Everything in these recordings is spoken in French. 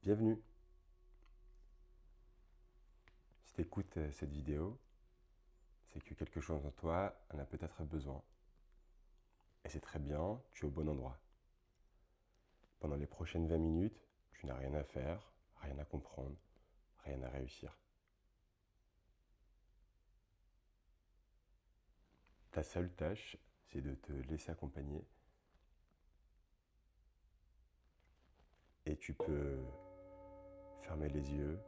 Bienvenue. Si tu écoutes cette vidéo, c'est que quelque chose en toi en a peut-être besoin. Et c'est très bien, tu es au bon endroit. Pendant les prochaines 20 minutes, tu n'as rien à faire, rien à comprendre, rien à réussir. Ta seule tâche, c'est de te laisser accompagner. Et tu peux fermer les yeux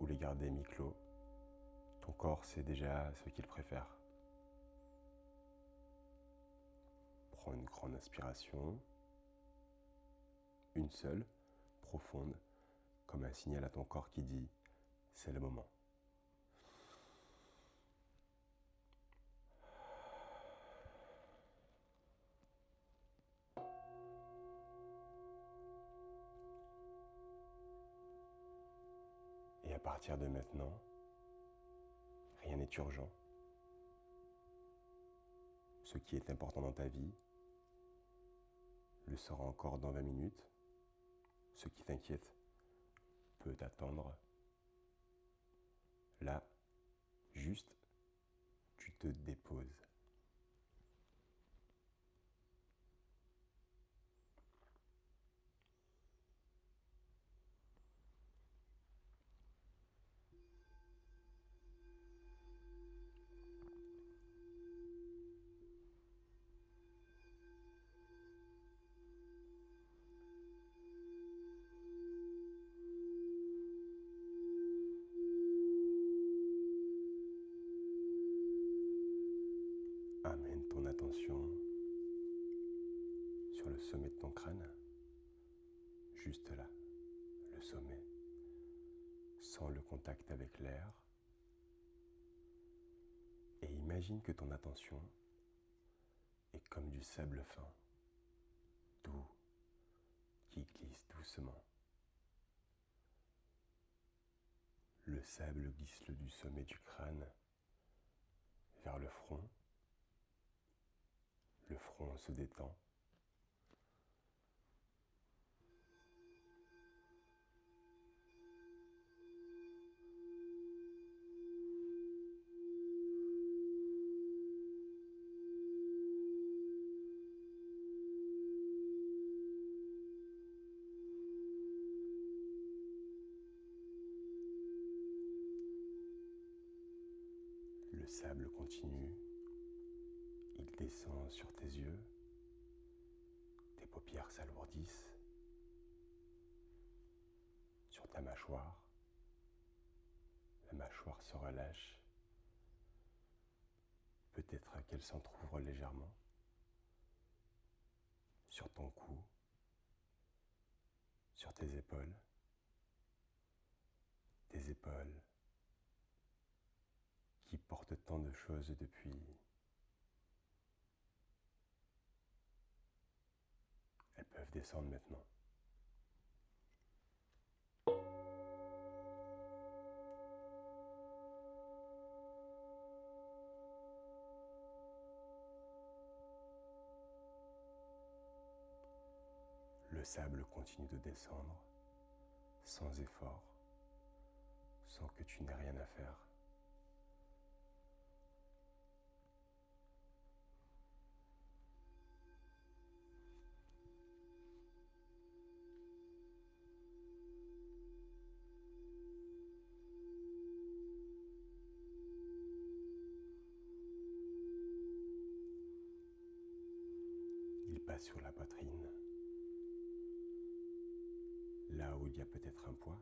ou les garder mi-clos. Ton corps sait déjà ce qu'il préfère. Prends une grande inspiration, une seule, profonde, comme un signal à ton corps qui dit « c'est le moment ». Et à partir de maintenant, rien n'est urgent. Ce qui est important dans ta vie le sera encore dans 20 minutes. Ce qui t'inquiète peut attendre. Là, juste, tu te déposes. Amène ton attention sur le sommet de ton crâne, juste là, le sommet, sans le contact avec l'air. Et imagine que ton attention est comme du sable fin, doux, qui glisse doucement. Le sable glisse du sommet du crâne vers le front. Le front se détend. Le sable continue. Il descend sur tes yeux. Tes paupières s'alourdissent. Sur ta mâchoire. La mâchoire se relâche. Peut-être qu'elle s'entrouvre légèrement. Sur ton cou. Sur tes épaules. Tes épaules qui portent tant de choses depuis. Elles peuvent descendre maintenant. Le sable continue de descendre sans effort, sans que tu n'aies rien à faire. Il passe sur la poitrine, là où il y a peut-être un poids.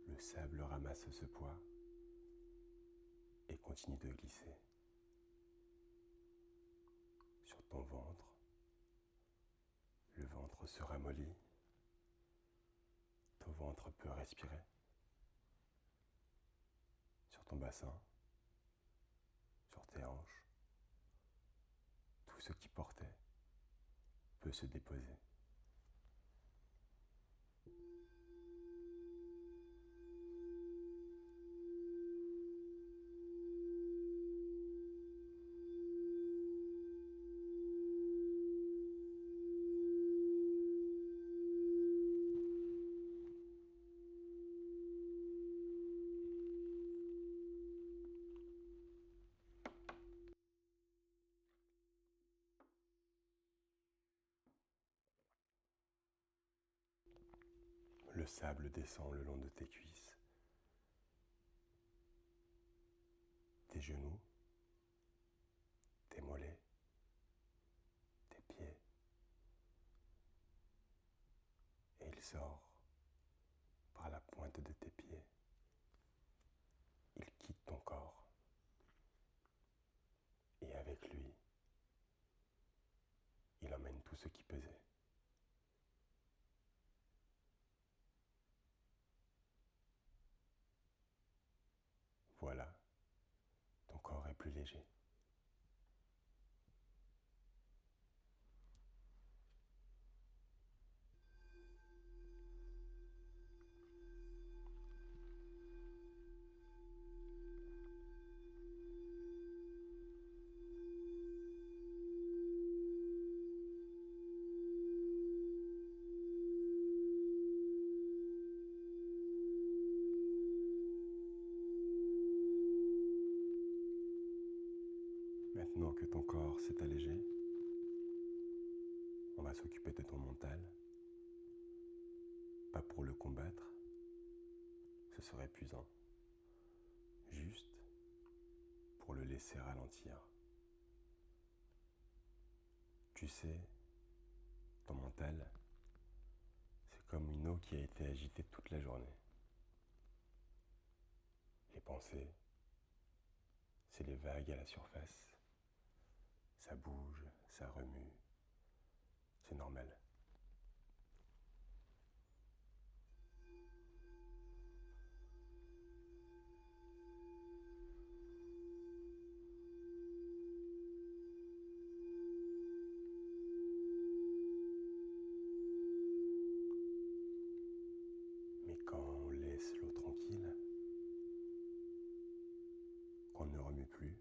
Le sable ramasse ce poids et continue de glisser sur ton ventre. Le ventre se ramollit. Ton ventre peut respirer. Sur ton bassin, sur tes hanches. Tout ce qui portait peut se déposer. Le sable descend le long de tes cuisses, tes genoux, tes mollets, tes pieds. Et il sort par la pointe de tes pieds. Il quitte ton corps. Et avec lui, il emmène tout ce qui pesait. Voilà, ton corps est plus léger. Maintenant que ton corps s'est allégé, on va s'occuper de ton mental. Pas pour le combattre, ce serait épuisant. Juste pour le laisser ralentir. Tu sais, ton mental, c'est comme une eau qui a été agitée toute la journée. Les pensées, c'est les vagues à la surface. Ça bouge, ça remue. C'est normal. Mais quand on laisse l'eau tranquille, qu'on ne remue plus,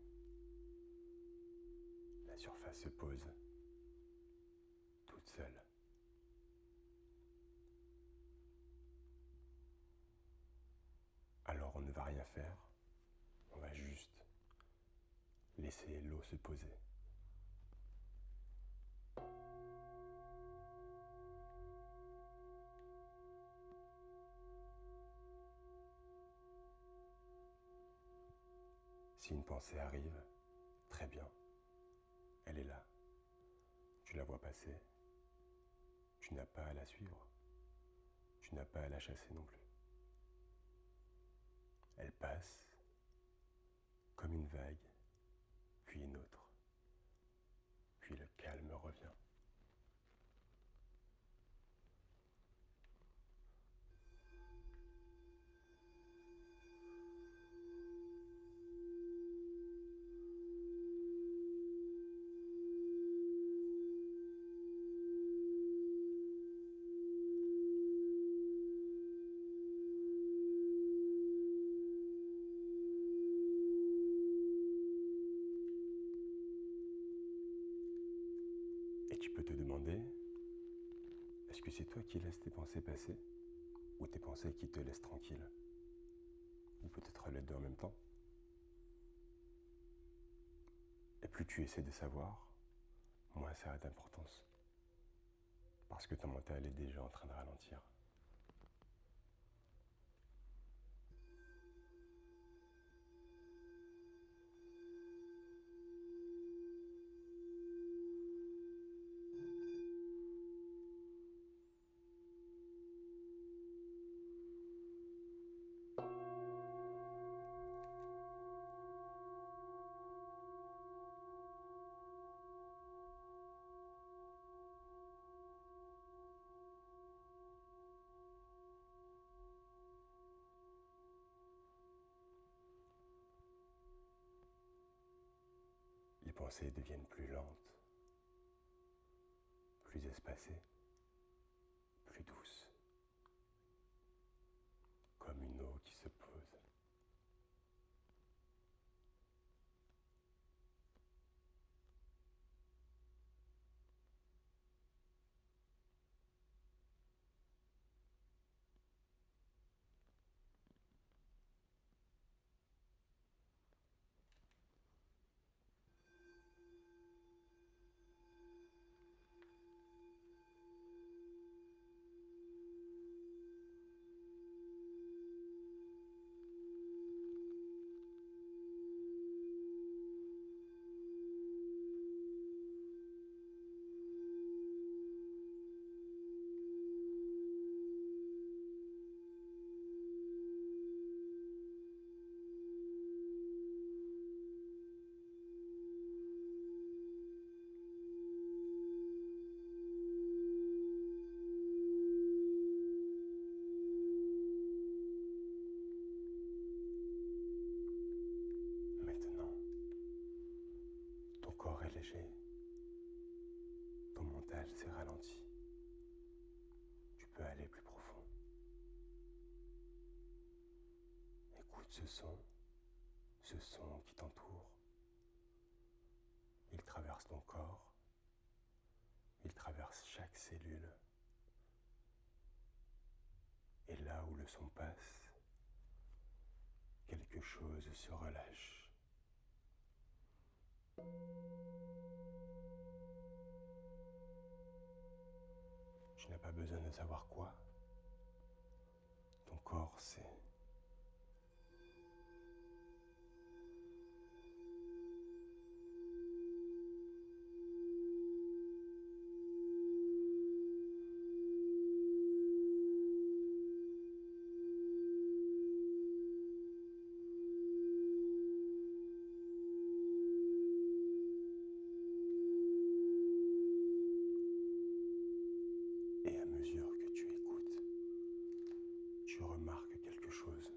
la surface se pose toute seule. Alors on ne va rien faire, on va juste laisser l'eau se poser. Si une pensée arrive, très bien, elle est là. Tu la vois passer, tu n'as pas à la suivre, tu n'as pas à la chasser non plus. Elle passe comme une vague, puis une autre, puis le calme revient. Et tu peux te demander, est-ce que c'est toi qui laisses tes pensées passer ou tes pensées qui te laissent tranquille? Ou peut-être les deux en même temps? Et plus tu essaies de savoir, moins ça a d'importance. Parce que ton mental est déjà en train de ralentir. Les pensées deviennent plus lentes, plus espacées, plus douces, comme une eau qui se pose. corps est léger. Ton mental s'est ralenti. Tu peux aller plus profond. Écoute ce son qui t'entoure. Il traverse ton corps. Il traverse chaque cellule. Et là où le son passe, quelque chose se relâche. Tu n'as pas besoin de savoir quoi. Ton corps sait. Et à mesure que tu écoutes, tu remarques quelque chose.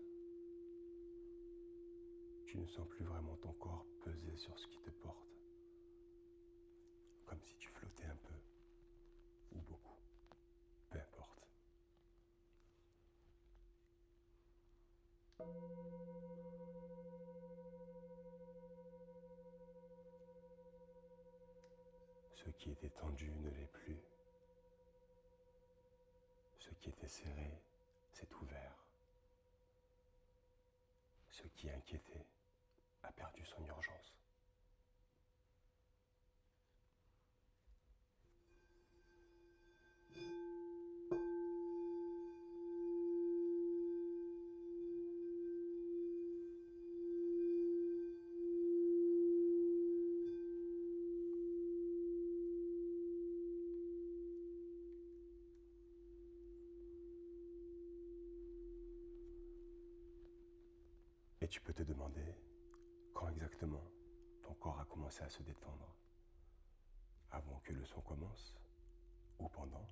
Tu ne sens plus vraiment ton corps peser sur ce qui te porte, comme si tu flottais un peu, ou beaucoup, peu importe. Ce qui était tendu ne l'est plus. Ce qui était serré s'est ouvert. Ce qui inquiétait a perdu son urgence. Et tu peux te demander quand exactement ton corps a commencé à se détendre. Avant que le son commence, ou pendant,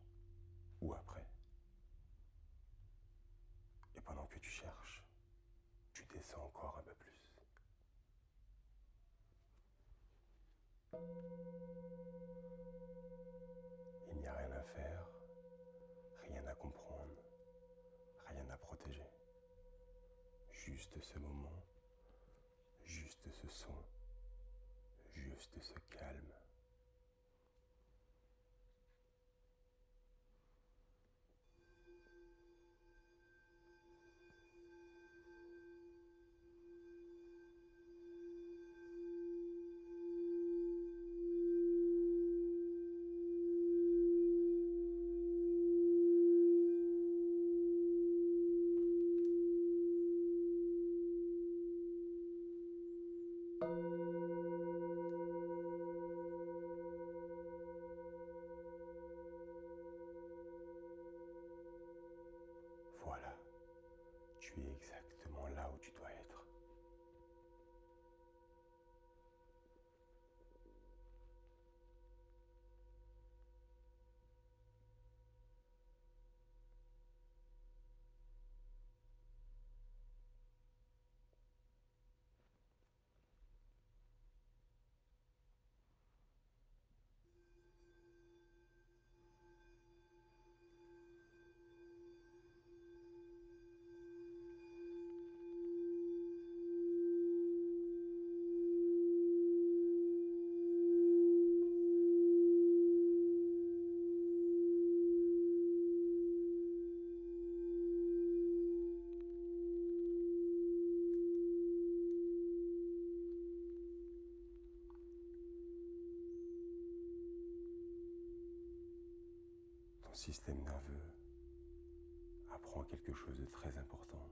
ou après. Et pendant que tu cherches, tu descends encore un peu plus. Il n'y a rien à faire, rien à comprendre, rien à protéger. Juste ce moment, juste ce son, juste ce calme. Voilà, tu es exactement là où tu dois être. Ton système nerveux apprend quelque chose de très important.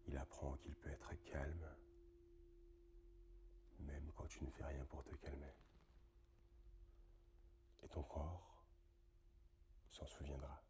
Il apprend qu'il peut être calme, même quand tu ne fais rien pour te calmer. Et ton corps s'en souviendra.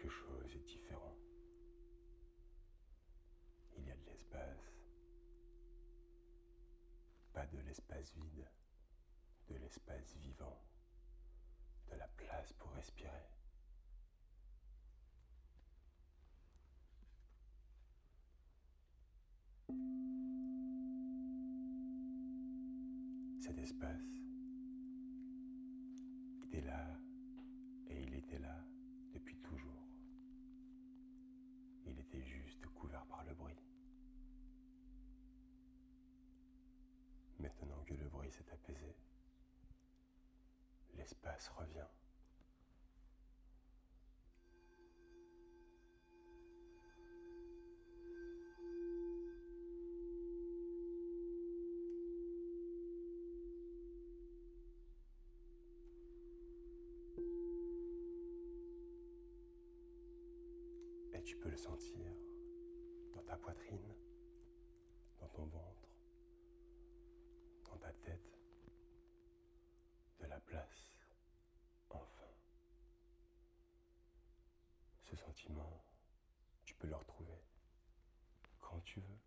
quelque chose est différent. Il y a de l'espace, pas de l'espace vide, de l'espace vivant, de la place pour respirer. Cet espace, il est là et il était là depuis toujours. Il était juste couvert par le bruit. Maintenant que le bruit s'est apaisé, l'espace revient. Et tu peux le sentir dans ta poitrine, dans ton ventre, dans ta tête, de la place, enfin. Ce sentiment, tu peux le retrouver quand tu veux.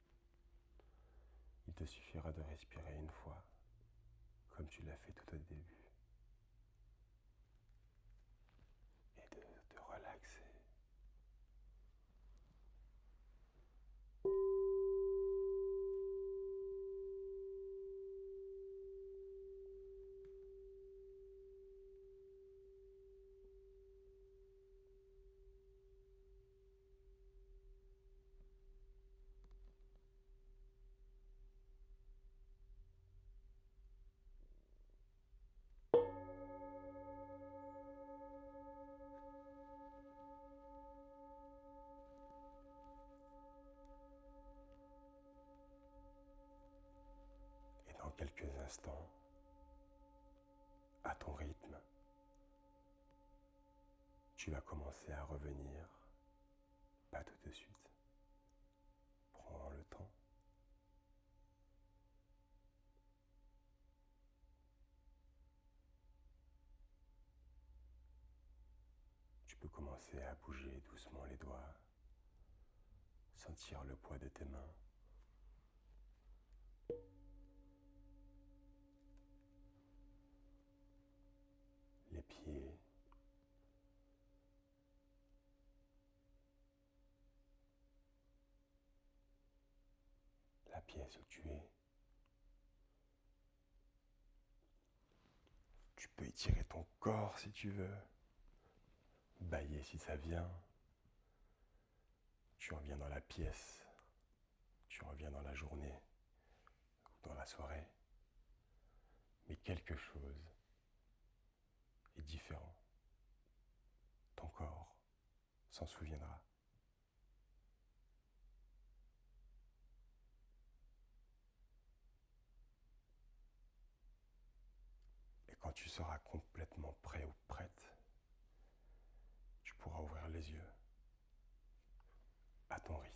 Il te suffira de respirer une fois, comme tu l'as fait tout au début, et de te relaxer. Et dans quelques instants, à ton rythme, tu vas commencer à revenir, pas tout de suite. Prends le temps. Tu peux commencer à bouger doucement les doigts, sentir le poids de tes mains. Les pieds, la pièce où tu es. Tu peux étirer ton corps si tu veux, bâiller si ça vient. Tu reviens dans la pièce, tu reviens dans la journée ou dans la soirée. Mais quelque chose est différent. Ton corps s'en souviendra. Et quand tu seras complètement prêt ou prête, tu pourras ouvrir les yeux à ton rythme.